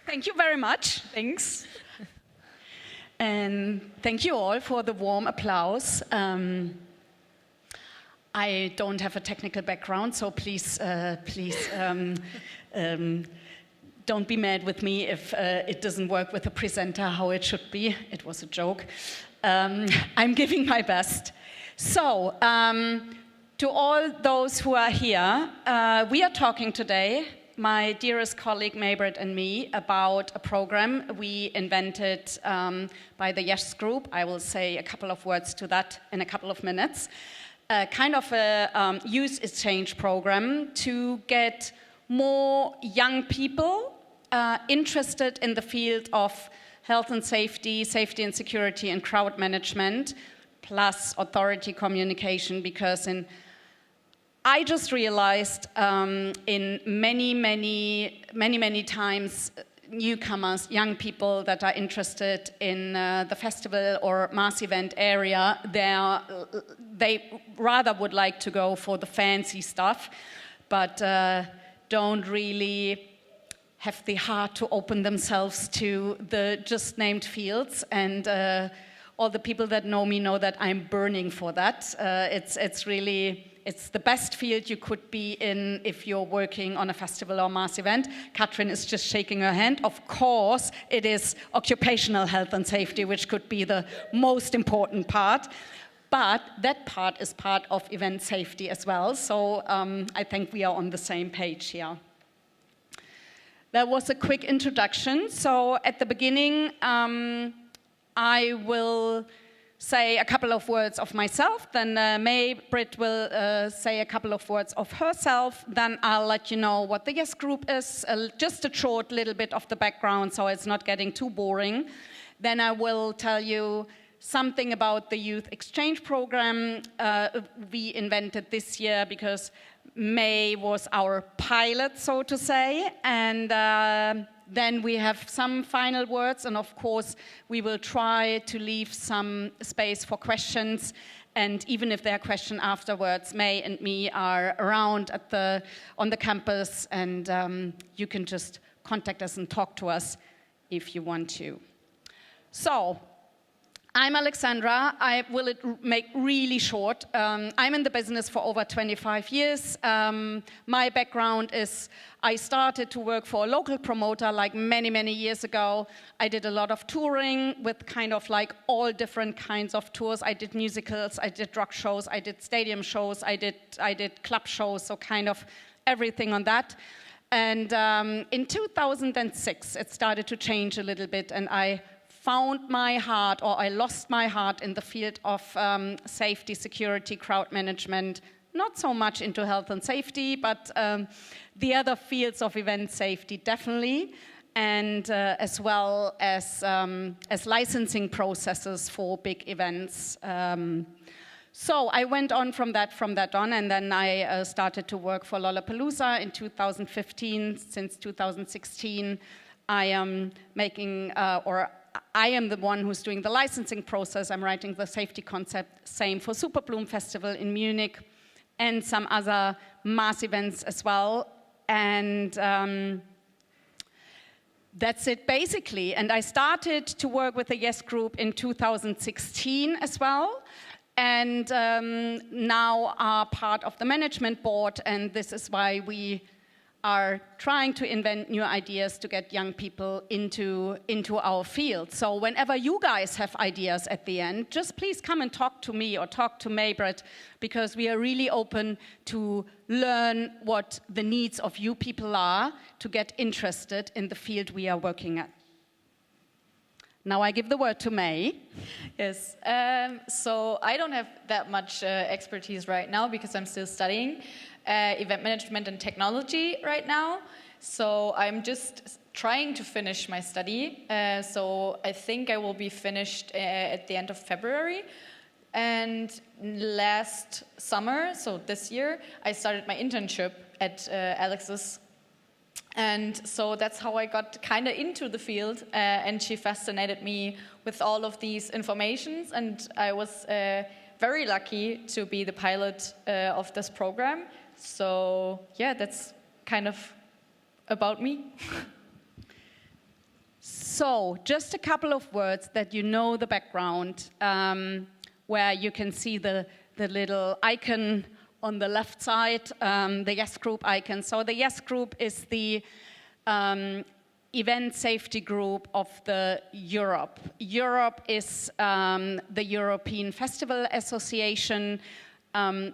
Thank you very much. Thanks. And thank you all for the warm applause. I don't have a technical background, so please don't be mad with me if it doesn't work with the presenter how it should be. It was a joke. I'm giving my best. So, to all those who are here, we are talking today, my dearest colleague Maybrit and me, about a program we invented by the YES Group. I will say a couple of words to that in a couple of minutes. Kind of a youth exchange program to get more young people interested in the field of health and safety, safety and security, and crowd management, plus authority communication, because I just realized in many times newcomers, young people that are interested in the festival or mass event area, they rather would like to go for the fancy stuff, but don't really have the heart to open themselves to the just named fields. And all the people that know me know that I'm burning for that. It's the best field you could be in if you're working on a festival or mass event. Katrin is just shaking her hand. Of course, it is occupational health and safety, which could be the most important part. But that part is part of event safety as well. So I think we are on the same page here. That was a quick introduction. So at the beginning, I will say a couple of words of myself, then Maybrit will say a couple of words of herself, then I'll let you know what the YES Group is, just a short little bit of the background so it's not getting too boring. Then I will tell you something about the youth exchange program we invented this year because May was our pilot, so to say, and then we have some final words, and of course, we will try to leave some space for questions. And even if there are questions afterwards, May and me are around on the campus, and you can just contact us and talk to us if you want to. So, I'm Alexandra. I will make really short. I'm in the business for over 25 years. My background is I started to work for a local promoter like many years ago. I did a lot of touring with kind of like all different kinds of tours. I did musicals, I did rock shows, I did stadium shows, I did club shows, so kind of everything on that. And in 2006, it started to change a little bit, and I found my heart, or I lost my heart in the field of safety, security, crowd management, not so much into health and safety, but the other fields of event safety definitely, and as well as licensing processes for big events. So I went on from that on, and then I started to work for Lollapalooza in 2015. Since 2016, I am making, I am the one who's doing the licensing process. I'm writing the safety concept. Same for Super Bloom Festival in Munich and some other mass events as well. And that's it basically. And I started to work with the YES Group in 2016 as well. And now are part of the management board. And this is why we are trying to invent new ideas to get young people into our field. So whenever you guys have ideas at the end, just please come and talk to me or talk to Maybrit, because we are really open to learn what the needs of you people are to get interested in the field we are working at. Now I give the word to May. Yes, so I don't have that much expertise right now because I'm still studying event management and technology right now. So I'm just trying to finish my study. So I think I will be finished at the end of February. And last summer, so this year, I started my internship at Alex's. And so that's how I got kind of into the field, and she fascinated me with all of these informations, and I was very lucky to be the pilot of this program. So yeah, that's kind of about me. So just a couple of words that you know the background, where you can see the little icon on the left side, the Yes Group icon. So the Yes Group is the event safety group of the Yourope. Yourope is the European Festival Association,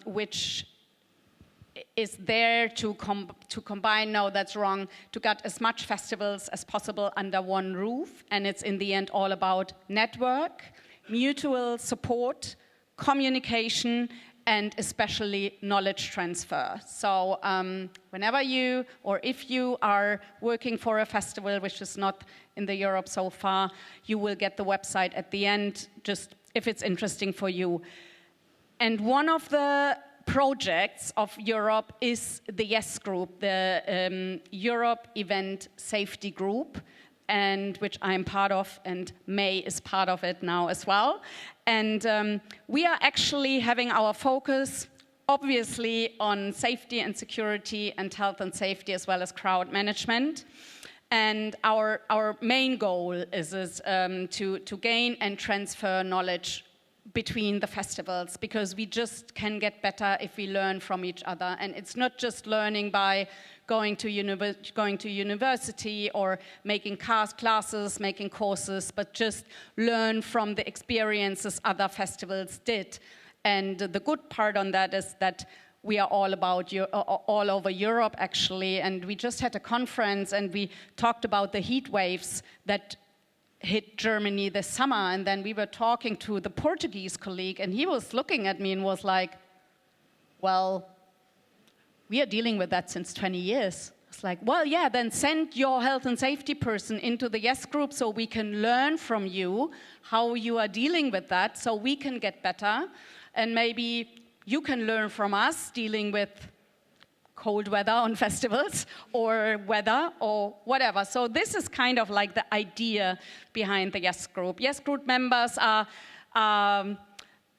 which is there to combine, no, that's wrong, to get as much festivals as possible under one roof. And it's in the end all about network, mutual support, communication, and especially knowledge transfer. So whenever you, or if you are working for a festival, which is not in the Yourope so far, you will get the website at the end, just if it's interesting for you. And one of the projects of Yourope is the Yes Group, the Yourope Event Safety Group, and which I'm part of, and May is part of it now as well. And we are actually having our focus, obviously, on safety and security and health and safety, as well as crowd management. And our main goal is to gain and transfer knowledge between the festivals, because we just can get better if we learn from each other. And it's not just learning by going to university or making classes, making courses, but just learn from the experiences other festivals did. And the good part on that is that we are all over Europe, actually. And we just had a conference and we talked about the heat waves that hit Germany this summer, and then we were talking to the Portuguese colleague, and he was looking at me and was like, well, we are dealing with that since 20 years. It's like, well, yeah, then send your health and safety person into the Yes Group so we can learn from you how you are dealing with that, so we can get better, and maybe you can learn from us dealing with cold weather on festivals or weather or whatever. So this is kind of like the idea behind the Yes Group. Yes Group members are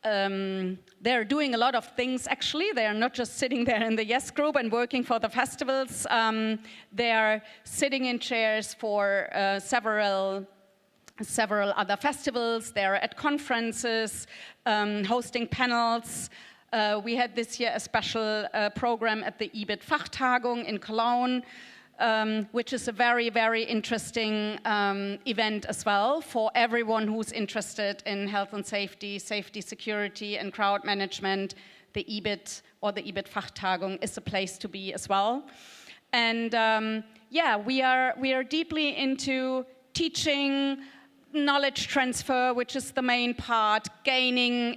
they're doing a lot of things, actually. They are not just sitting there in the Yes Group and working for the festivals. They are sitting in chairs for several other festivals. They're at conferences, hosting panels. We had this year a special program at the IBIT Fachtagung in Cologne, which is a very, very interesting event as well for everyone who's interested in health and safety, security, and crowd management. The IBIT or the IBIT Fachtagung is a place to be as well. And yeah, we are deeply into teaching, knowledge transfer, which is the main part, gaining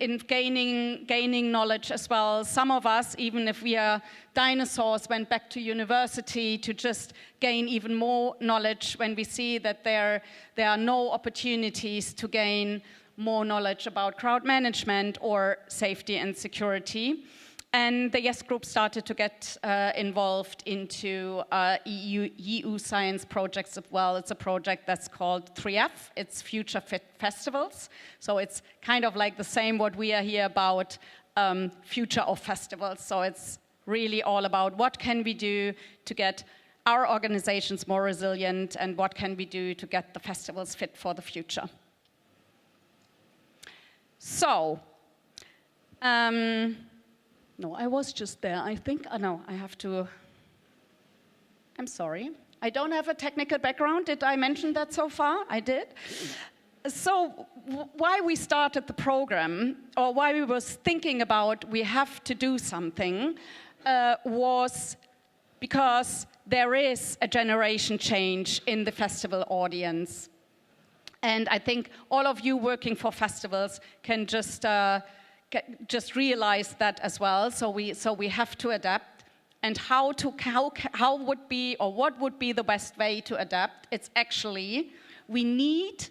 knowledge as well. Some of us, even if we are dinosaurs, went back to university to just gain even more knowledge when we see that there are no opportunities to gain more knowledge about crowd management or safety and security. And the Yes Group started to get involved into EU science projects as well. It's a project that's called 3F. It's Future Fit Festivals. So it's kind of like the same what we are here about, future of festivals. So it's really all about what can we do to get our organizations more resilient, and what can we do to get the festivals fit for the future. So, no, I was just there, I think. Oh, no, I have to. I'm sorry. I don't have a technical background. Did I mention that so far? I did. So why we started the program, or why we was thinking about we have to do something, was because there is a generation change in the festival audience. And I think all of you working for festivals can just realize that as well. So we have to adapt. And how would be, or what would be the best way to adapt? It's actually, we need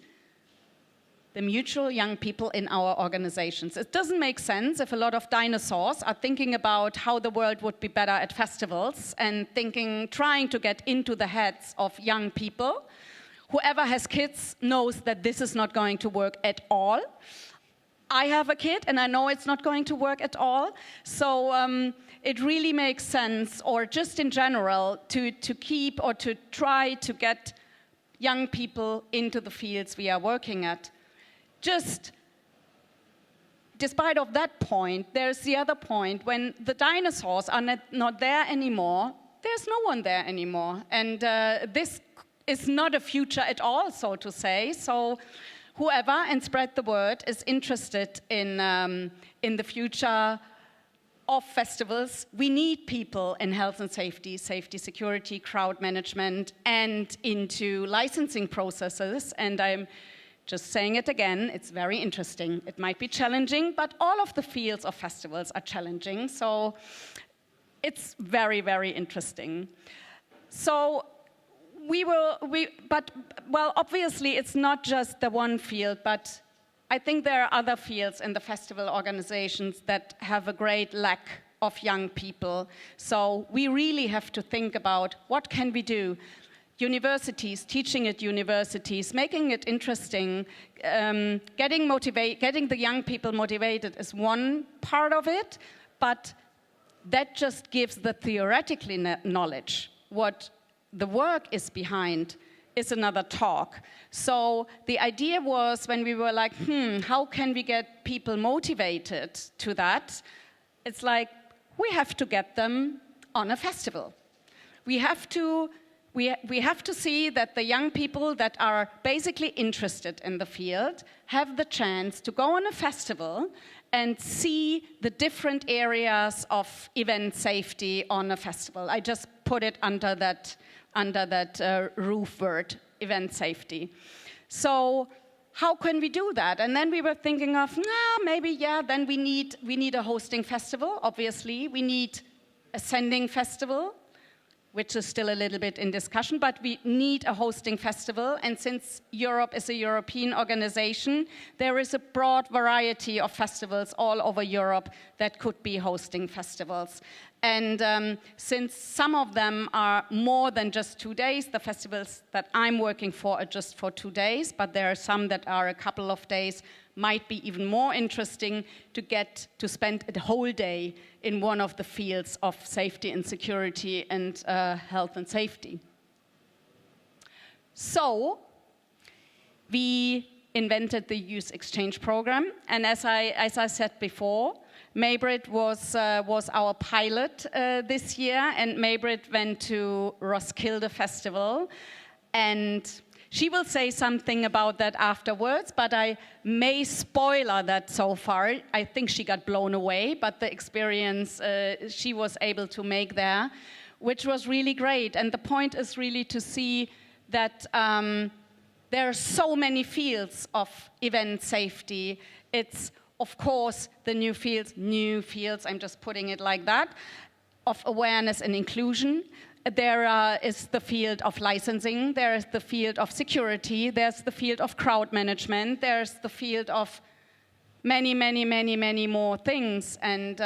the mutual young people in our organizations. It doesn't make sense if a lot of dinosaurs are thinking about how the world would be better at festivals and trying to get into the heads of young people. Whoever has kids knows that this is not going to work at all. I have a kid, and I know it's not going to work at all. So it really makes sense, or just in general, to keep or to try to get young people into the fields we are working at. Just despite of that point, there's the other point. When the dinosaurs are not there anymore, there's no one there anymore. And this is not a future at all, so to say. So whoever, and spread the word, is interested in the future of festivals, we need people in health and safety, safety, security, crowd management, and into licensing processes. And I'm just saying it again, it's very interesting. It might be challenging, but all of the fields of festivals are challenging. So it's very, very interesting. So obviously it's not just the one field, but I think there are other fields in the festival organizations that have a great lack of young people. So we really have to think about what can we do. Universities, teaching at universities, making it interesting, getting the young people motivated is one part of it, but that just gives the theoretical knowledge. What the work is behind is another talk. So the idea was, when we were like, how can we get people motivated to that? It's like, we have to get them on a festival. We have to see that the young people that are basically interested in the field have the chance to go on a festival and see the different areas of event safety on a festival. I just put it under that roof word, event safety. So how can we do that? And then we were thinking of, then we need a hosting festival, obviously. We need a sending festival, which is still a little bit in discussion, but we need a hosting festival. And since Yourope is a European organization, there is a broad variety of festivals all over Europe that could be hosting festivals. And since some of them are more than just 2 days, the festivals that I'm working for are just for 2 days, but there are some that are a couple of days, might be even more interesting to get to spend a whole day in one of the fields of safety and security and health and safety. So we invented the Youth Exchange Program, and as I said before, Maybrit was our pilot this year, and Maybrit went to Roskilde Festival, and she will say something about that afterwards, but I may spoiler that so far. I think she got blown away, but the experience she was able to make there, which was really great. And the point is really to see that there are so many fields of event safety. It's, of course, the new fields, I'm just putting it like that, of awareness and inclusion. There is the field of licensing, there is the field of security, there's the field of crowd management, there's the field of many, many, many, many more things. And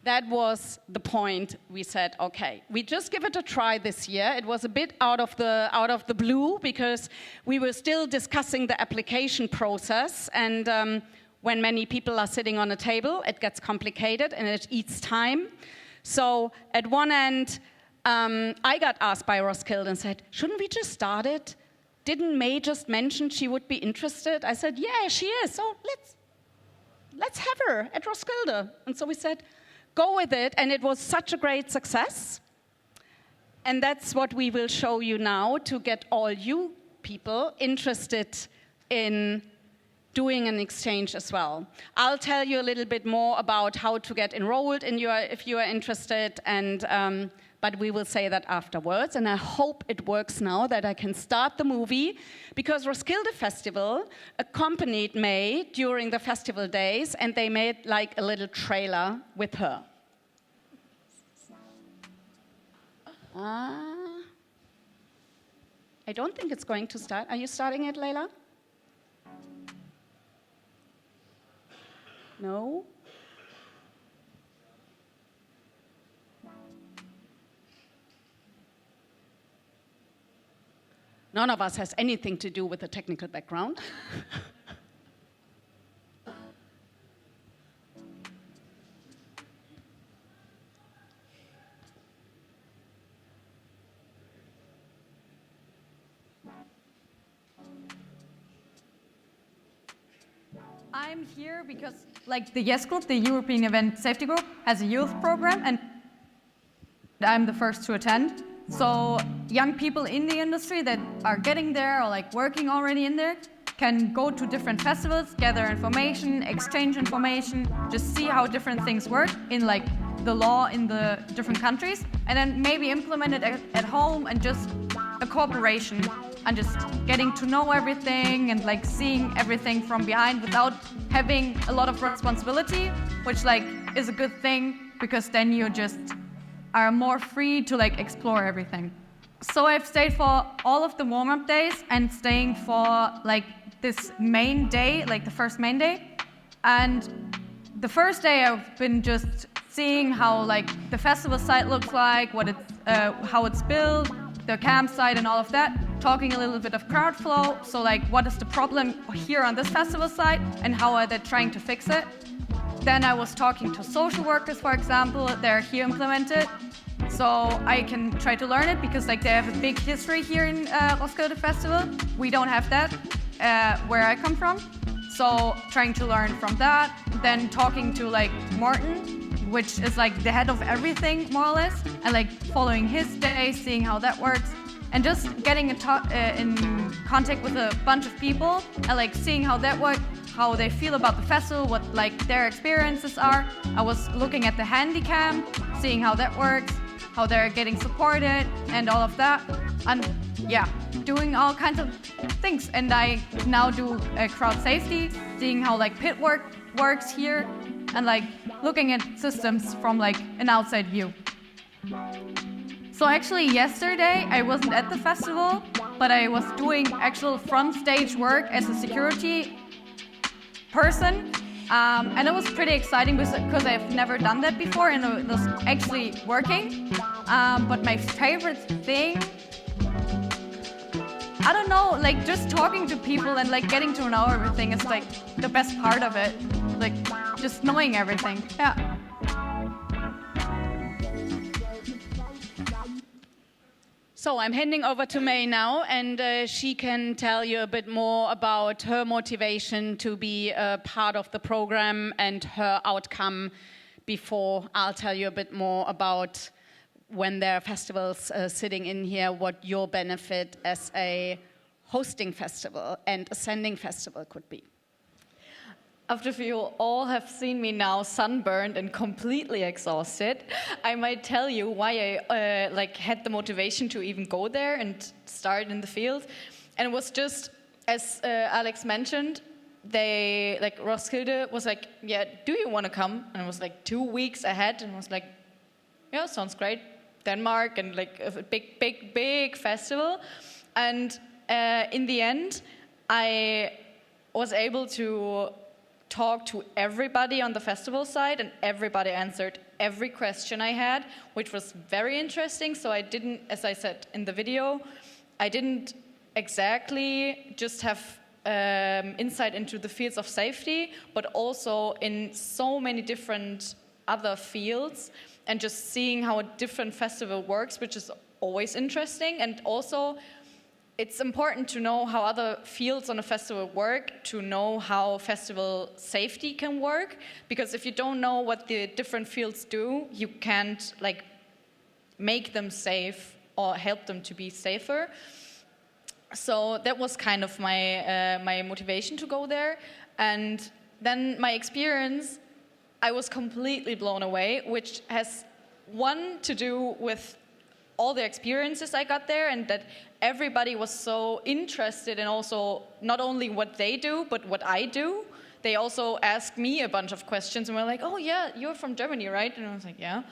that was the point. We said, okay, we just give it a try this year. It was a bit out of the blue because we were still discussing the application process. And when many people are sitting on a table, it gets complicated and it eats time. So at one end, I got asked by Roskilde and said, shouldn't we just start it? Didn't May just mention she would be interested? I said, yeah, she is. So let's have her at Roskilde. And so we said, go with it. And it was such a great success. And that's what we will show you now to get all you people interested in doing an exchange as well. I'll tell you a little bit more about how to get enrolled if you are interested, and but we will say that afterwards. And I hope it works now that I can start the movie, because Roskilde Festival accompanied May during the festival days, and they made like a little trailer with her. I don't think it's going to start. Are you starting it, Leila? No? None of us has anything to do with a technical background. I'm here because, like, the YES Group, the European Event Safety Group, has a youth program, and I'm the first to attend. So young people in the industry that are getting there or like working already in there can go to different festivals, gather information, exchange information, just see how different things work in like the law in the different countries, and then maybe implement it at home, and just a cooperation and just getting to know everything and like seeing everything from behind without having a lot of responsibility, which like is a good thing because then you just are more free to like explore everything. So I've stayed for all of the warm-up days and staying for like this main day, like the first main day. And the first day I've been just seeing how like the festival site looks like, what it's, how it's built, the campsite and all of that, talking a little bit of crowd flow, so like what is the problem here on this festival site and how are they trying to fix it. Then I was talking to social workers, for example, they're here implemented, so I can try to learn it because like they have a big history here in Roskilde Festival. We don't have that where I come from, so trying to learn from that. Then talking to like Martin, which is like the head of everything more or less, and like following his day, seeing how that works, and just getting in contact with a bunch of people and like seeing how that works, how they feel about the festival, what like their experiences are. I was looking at the handicam, seeing how that works, how they're getting supported and all of that. And yeah, doing all kinds of things. And I now do crowd safety, seeing how like pit work works here and like looking at systems from like an outside view. So actually yesterday I wasn't at the festival, but I was doing actual front stage work as a security person, and it was pretty exciting because I've never done that before and it was actually working. But my favorite thing, I don't know, like just talking to people and like getting to know everything is like the best part of it, like just knowing everything. Yeah. So I'm handing over to May now, and she can tell you a bit more about her motivation to be a part of the program and her outcome before I'll tell you a bit more about when there are festivals sitting in here, what your benefit as a hosting festival and ascending festival could be. After you all have seen me now sunburned and completely exhausted, I might tell you why I had the motivation to even go there and start in the field. And it was just, as Alex mentioned, they, like Roskilde was like, yeah, do you want to come? And it was like 2 weeks ahead, and I was like, yeah, sounds great. Denmark and like a big festival. And in the end, I was able to talk to everybody on the festival side, and everybody answered every question I had, which was very interesting. So I didn't, as I said in the video, I didn't exactly just have insight into the fields of safety, but also in so many different other fields, and just seeing how a different festival works, which is always interesting. And also it's important to know how other fields on a festival work, to know how festival safety can work, because if you don't know what the different fields do, you can't like make them safe or help them to be safer. So that was kind of my motivation to go there. And then my experience, I was completely blown away, which has one to do with all the experiences I got there, and that everybody was so interested in also not only what they do, but what I do. They also asked me a bunch of questions and were like, oh yeah, you're from Germany, right? And I was like, yeah,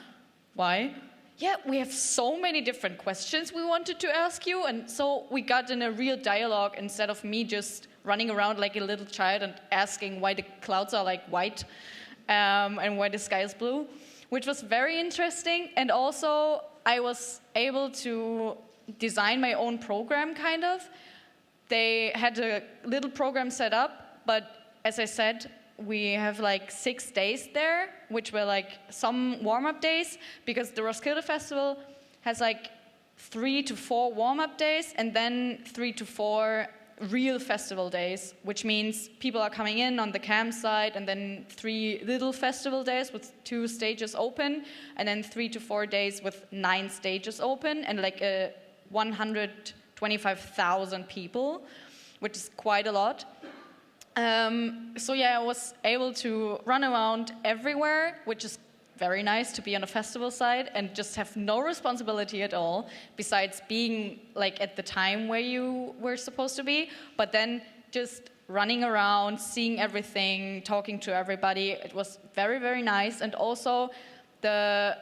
why? Yeah, we have so many different questions we wanted to ask you. And so we got in a real dialogue instead of me just running around like a little child and asking why the clouds are like white and why the sky is blue, which was very interesting. And also I was able to design my own program, kind of. They had a little program set up, but as I said, we have like 6 days there, which were like some warm-up days, because the Roskilde Festival has like 3 to 4 warm-up days and then 3 to 4 real festival days, which means people are coming in on the campsite, and then 3 little festival days with 2 stages open, and then 3 to 4 days with 9 stages open, and like 125,000 people, which is quite a lot. So yeah, I was able to run around everywhere, which is very nice to be on a festival site and just have no responsibility at all, besides being like at the time where you were supposed to be, but then just running around, seeing everything, talking to everybody. It was very, very nice. And also the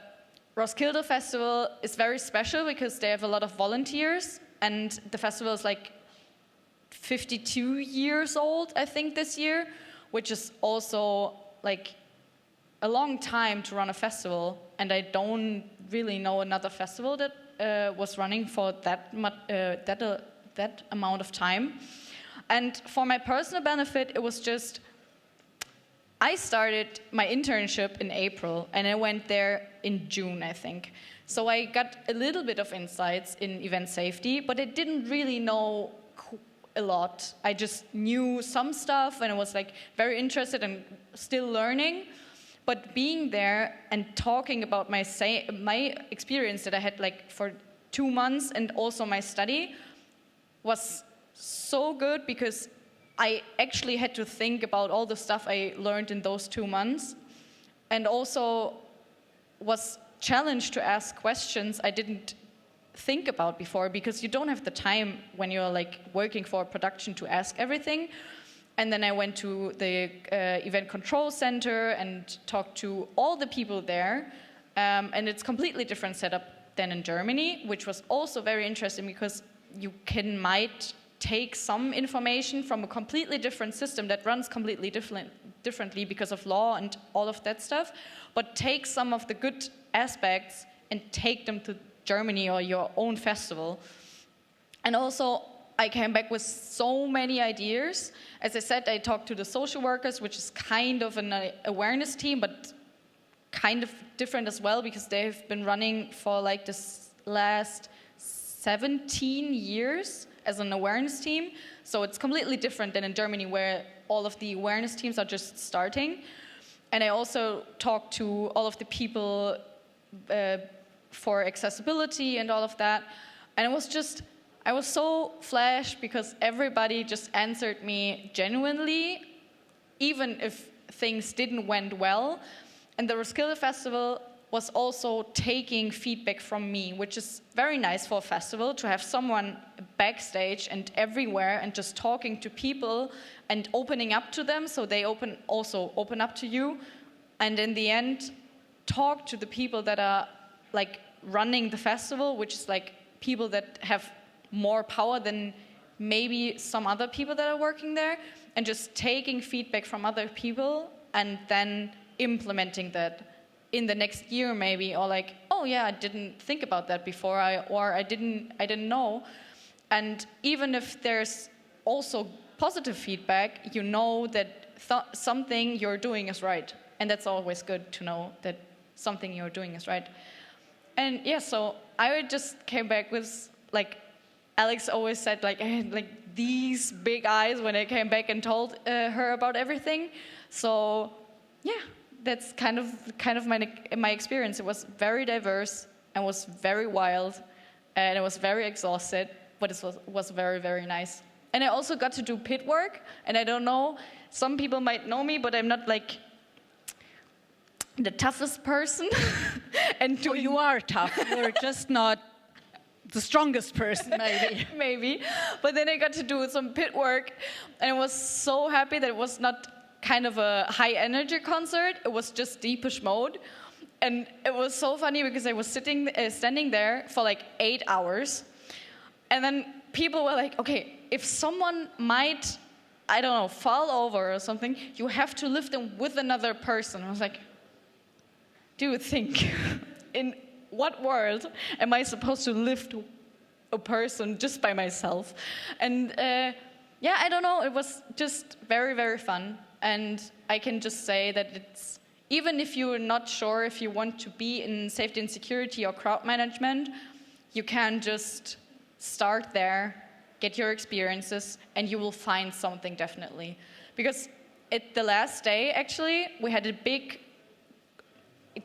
Roskilde Festival is very special because they have a lot of volunteers, and the festival is like 52 years old, I think, this year, which is also like a long time to run a festival, and I don't really know another festival that was running for that amount of time. And for my personal benefit, it was just, I started my internship in April, and I went there in June, I think. So I got a little bit of insights in event safety, but I didn't really know a lot. I just knew some stuff, and I was like very interested and still learning. But being there and talking about my experience that I had like for 2 months, and also my study, was so good, because I actually had to think about all the stuff I learned in those 2 months, and also was challenged to ask questions I didn't think about before, because you don't have the time when you're like working for a production to ask everything. And then I went to the event control center and talked to all the people there. And it's completely different setup than in Germany, which was also very interesting, because you might take some information from a completely different system that runs completely differently because of law and all of that stuff, but take some of the good aspects and take them to Germany or your own festival. And also, I came back with so many ideas. As I said, I talked to the social workers, which is kind of an awareness team, but kind of different as well, because they've been running for like this last 17 years as an awareness team. So it's completely different than in Germany, where all of the awareness teams are just starting. And I also talked to all of the people for accessibility and all of that. And I was so flashed, because everybody just answered me genuinely, even if things didn't went well. And the Roskilde Festival was also taking feedback from me, which is very nice for a festival, to have someone backstage and everywhere and just talking to people and opening up to them, so they also open up to you. And in the end, talk to the people that are like running the festival, which is like people that have more power than maybe some other people that are working there, and just taking feedback from other people and then implementing that in the next year maybe, or like, oh yeah, I didn't think about that before, I didn't know. And even if there's also positive feedback, you know that something you're doing is right, and that's always good to know that something you're doing is right. And yeah, so I just came back with, like Alex always said, like I had like these big eyes when I came back and told her about everything. So yeah, that's kind of my experience. It was very diverse and was very wild, and I was very exhausted, but it was very, very nice. And I also got to do pit work, and I don't know, some people might know me, but I'm not like the toughest person. And well, you are tough. You're just not the strongest person, maybe. Maybe. But then I got to do some pit work, and I was so happy that it was not kind of a high energy concert. It was just Depeche Mode. And it was so funny, because I was standing there for like 8 hours. And then people were like, okay, if someone might, I don't know, fall over or something, you have to lift them with another person. I was like, do you think, in what world am I supposed to lift a person just by myself? And yeah, I don't know, it was just very, very fun. And I can just say that it's, even if you're not sure if you want to be in safety and security or crowd management, you can just start there get your experiences, and you will find something definitely. Because at the last day, actually, we had it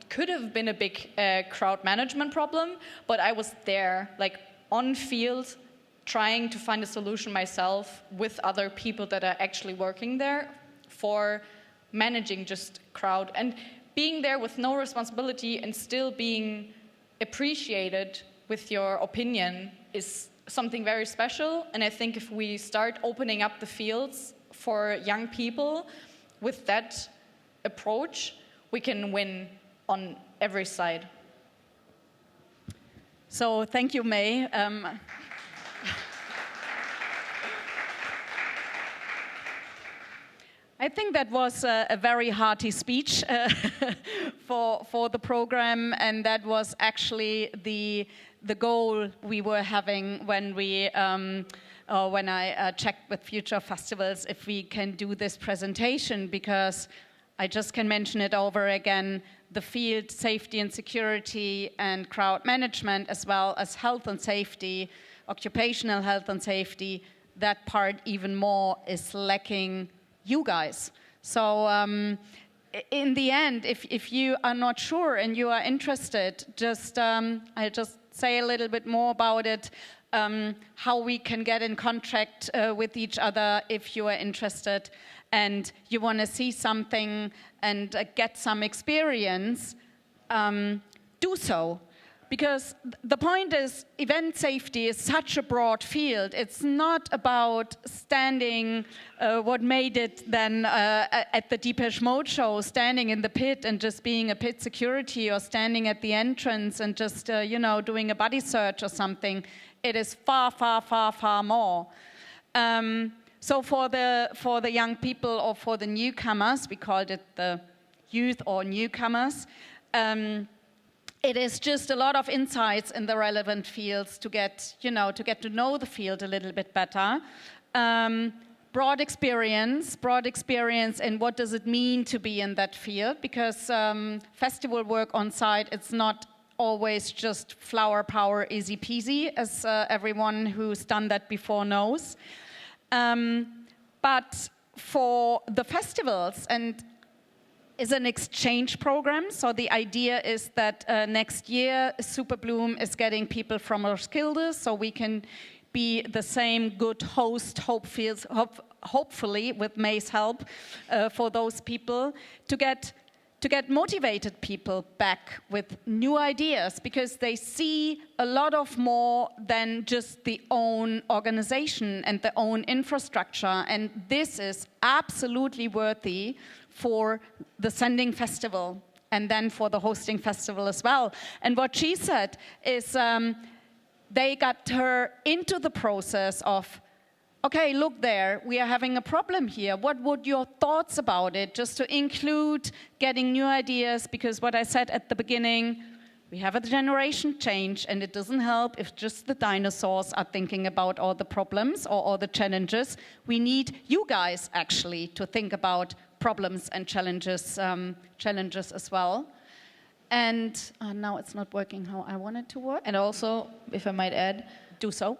could have been a big crowd management problem, but I was there, like on field, trying to find a solution myself with other people that are actually working there for managing just crowd. And being there with no responsibility and still being appreciated with your opinion is something very special. And I think if we start opening up the fields for young people with that approach, we can win on every side. So thank you, May. I think that was a very hearty speech for the program, and that was actually the goal we were having when when I checked with future festivals if we can do this presentation, because I just can mention it over again, the field safety and security and crowd management, as well as health and safety, occupational health and safety, that part even more is lacking you guys. So in the end, if you are not sure and you are interested, I'll just say a little bit more about it, how we can get in contact with each other if you are interested and you want to see something and get some experience, do so. Because the point is, event safety is such a broad field. It's not about standing, what made it then at the Depeche Mode show, standing in the pit and just being a pit security, or standing at the entrance and just, doing a body search or something. It is far, far, far, far more. So for the young people or for the newcomers, we called it the youth or newcomers, it is just a lot of insights in the relevant fields to get to know the field a little bit better. Broad experience in what does it mean to be in that field, because festival work on site, it's not always just flower power, easy peasy, as everyone who's done that before knows. But for the festivals, and is an exchange program. So the idea is that next year, Super Bloom is getting people from Roskilde, so we can be the same good host, hopefully with May's help, for those people to get motivated people back with new ideas, because they see a lot of more than just the own organization and the own infrastructure, and this is absolutely worthy for the sending festival and then for the hosting festival as well. And what she said is they got her into the process of, okay, look there, we are having a problem here. What would your thoughts about it? Just to include getting new ideas, because what I said at the beginning, we have a generation change, and it doesn't help if just the dinosaurs are thinking about all the problems or all the challenges. We need you guys actually to think about problems and challenges as well. And now it's not working how I want it to work. And also, if I might add, do so.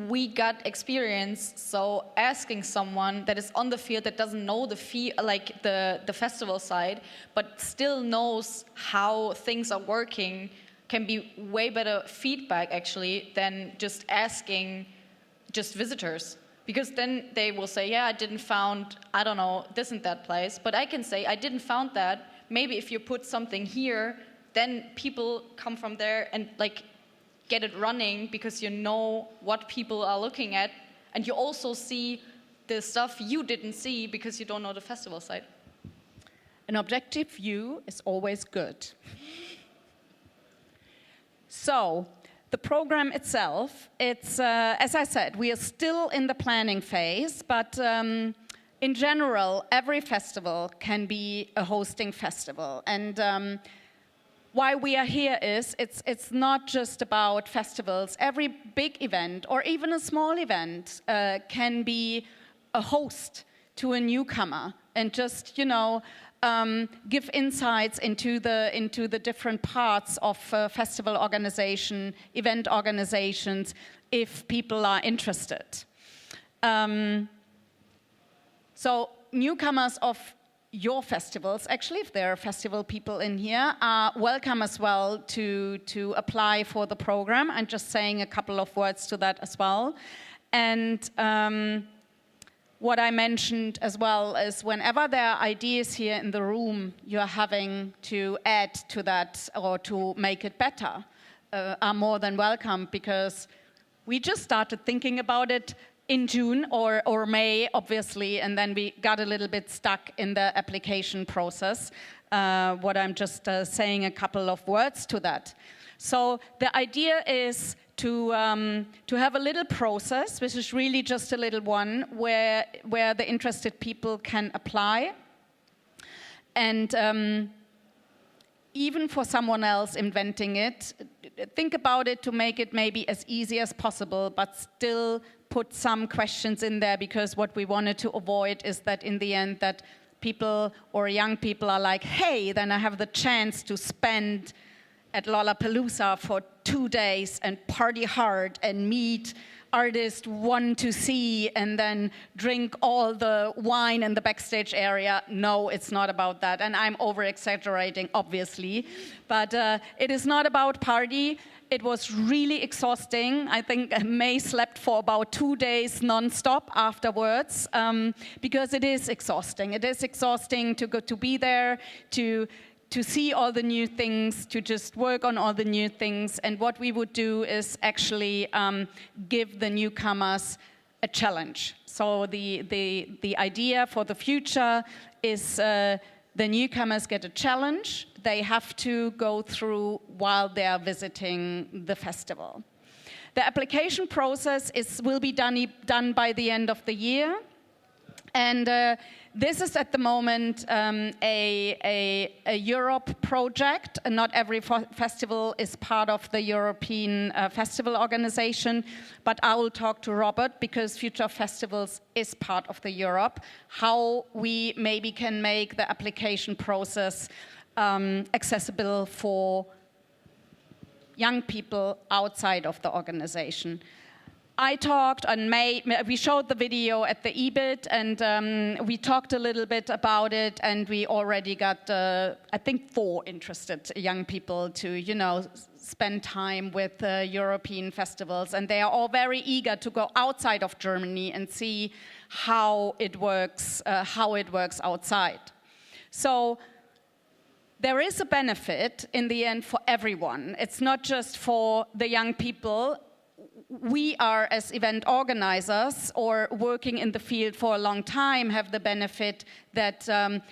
We got experience, so asking someone that is on the field that doesn't know the festival side, but still knows how things are working, can be way better feedback actually than just asking just visitors. Because then they will say, yeah, I didn't found, I don't know, this and that place. But I can say, I didn't found that. Maybe if you put something here, then people come from there and get it running, because you know what people are looking at. And you also see the stuff you didn't see because you don't know the festival site. An objective view is always good. So, the program itself, it's, as I said, we are still in the planning phase, but in general, every festival can be a hosting festival. And why we are here is, it's not just about festivals. Every big event, or even a small event, can be a host to a newcomer and just, give insights into the different parts of festival organization, event organizations, if people are interested. So newcomers of your festivals, actually, if there are festival people in here, are welcome as well to apply for the program. I'm just saying a couple of words to that as well. And what I mentioned as well is whenever there are ideas here in the room you're having to add to that or to make it better, are more than welcome, because we just started thinking about it in June or May, obviously, and then we got a little bit stuck in the application process. What I'm just saying a couple of words to that. So the idea is to have a little process, which is really just a little one, where the interested people can apply. And even for someone else inventing it, think about it to make it maybe as easy as possible, but still put some questions in there, because what we wanted to avoid is that in the end that people or young people are like, hey, then I have the chance to spend at Lollapalooza for 2 days and party hard and meet artists want to see and then drink all the wine in the backstage area. No, it's not about that. And I'm over-exaggerating, obviously. But it is not about party. It was really exhausting. I think May slept for about 2 days non-stop afterwards, because it is exhausting. It is exhausting to be there, to see all the new things, to just work on all the new things. And what we would do is actually give the newcomers a challenge. So the idea for the future is the newcomers get a challenge they have to go through while they are visiting the festival. The application process will be done by the end of the year. And this is at the moment a Yourope project. And not every festival is part of the European Festival Organization, but I will talk to Robert, because Future of Festivals is part of the Yourope, how we maybe can make the application process accessible for young people outside of the organization. I talked on May, we showed the video at the EBIT, and we talked a little bit about it, and we already got, I think, 4 interested young people to, spend time with European festivals, and they are all very eager to go outside of Germany and see how it works outside. So there is a benefit in the end for everyone. It's not just for the young people. We are, as event organizers or working in the field for a long time, have the benefit that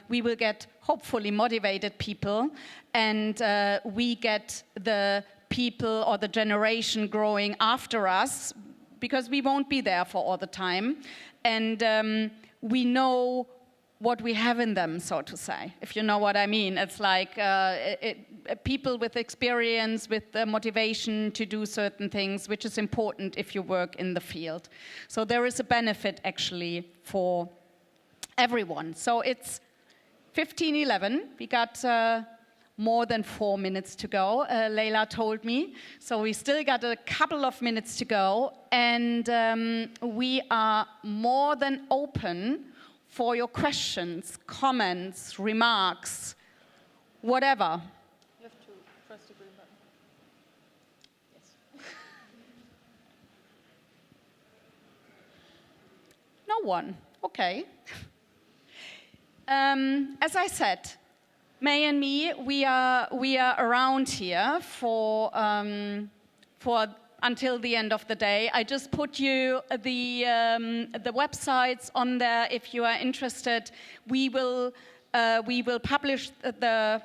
we will get hopefully motivated people, and we get the people or the generation growing after us, because we won't be there for all the time. And we know what we have in them, so to say, if you know what I mean. It's like people with experience, with the motivation to do certain things, which is important if you work in the field. So there is a benefit actually for everyone. So it's 15:11. We got more than 4 minutes to go, Leila told me. So we still got a couple of minutes to go, and we are more than open for your questions, comments, remarks, whatever. You have to press the green button. Yes. No one. Okay. As I said, May and me, we are around here for until the end of the day. I just put you the websites on there if you are interested. We will publish the.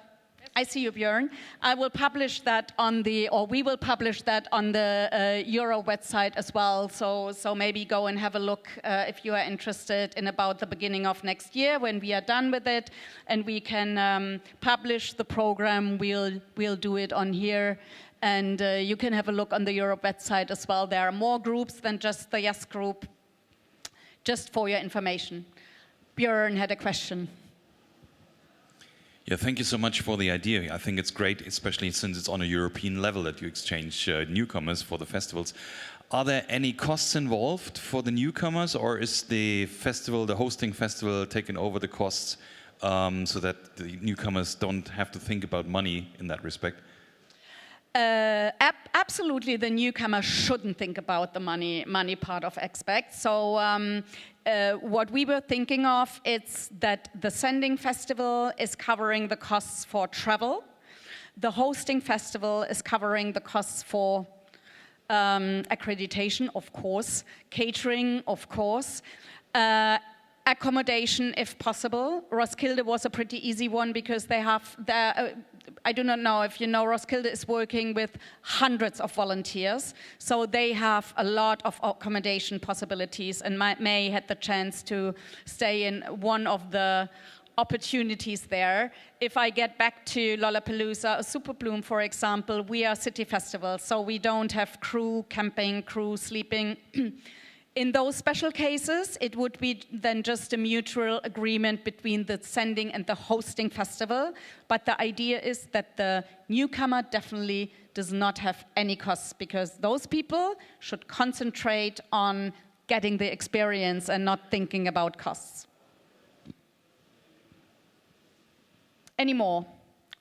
I see you, Björn. I will publish that we will publish that on the Euro website as well. So maybe go and have a look if you are interested in about the beginning of next year when we are done with it, and we can publish the program. We'll do it on here. And you can have a look on the Yourope website as well. There are more groups than just the Yes group, just for your information. Björn had a question. Yeah, thank you so much for the idea. I think it's great, especially since it's on a European level that you exchange newcomers for the festivals. Are there any costs involved for the newcomers, or is the festival, the hosting festival, taking over the costs so that the newcomers don't have to think about money in that respect? Absolutely, the newcomer shouldn't think about the money part of aspect. So what we were thinking of is that the sending festival is covering the costs for travel. The hosting festival is covering the costs for accreditation, of course, catering, of course, accommodation, if possible. Roskilde was a pretty easy one because they have I do not know if you know, Roskilde is working with hundreds of volunteers, so they have a lot of accommodation possibilities, and May had the chance to stay in one of the opportunities there. If I get back to Lollapalooza or Superbloom, for example, we are city festivals, so we don't have crew camping, crew sleeping. In those special cases, it would be then just a mutual agreement between the sending and the hosting festival. But the idea is that the newcomer definitely does not have any costs, because those people should concentrate on getting the experience and not thinking about costs. Any more?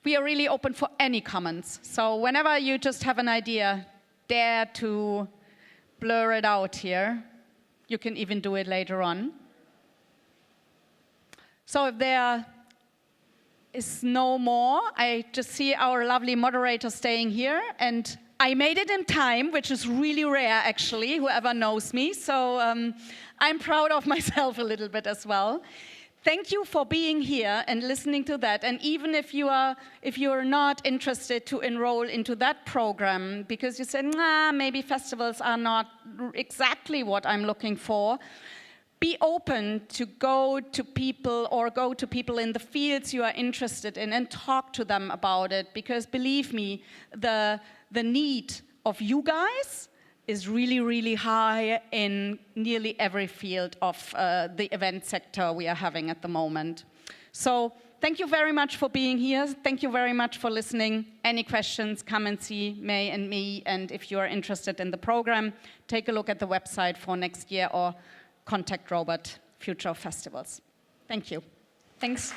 We are really open for any comments. So whenever you just have an idea, dare to blur it out here. You can even do it later on. So if there is no more, I just see our lovely moderator staying here, and I made it in time, which is really rare, actually, whoever knows me. So I'm proud of myself a little bit as well. Thank you for being here and listening to that. And even if you are not interested to enroll into that program because you said, nah, maybe festivals are not exactly what I'm looking for, be open to go to people in the fields you are interested in and talk to them about it. Because believe me, the need of you guys is really, really high in nearly every field of the event sector we are having at the moment. So thank you very much for being here. Thank you very much for listening. Any questions, come and see May and me. And if you are interested in the program, take a look at the website for next year or contact Robert, Future of Festivals. Thank you. Thanks.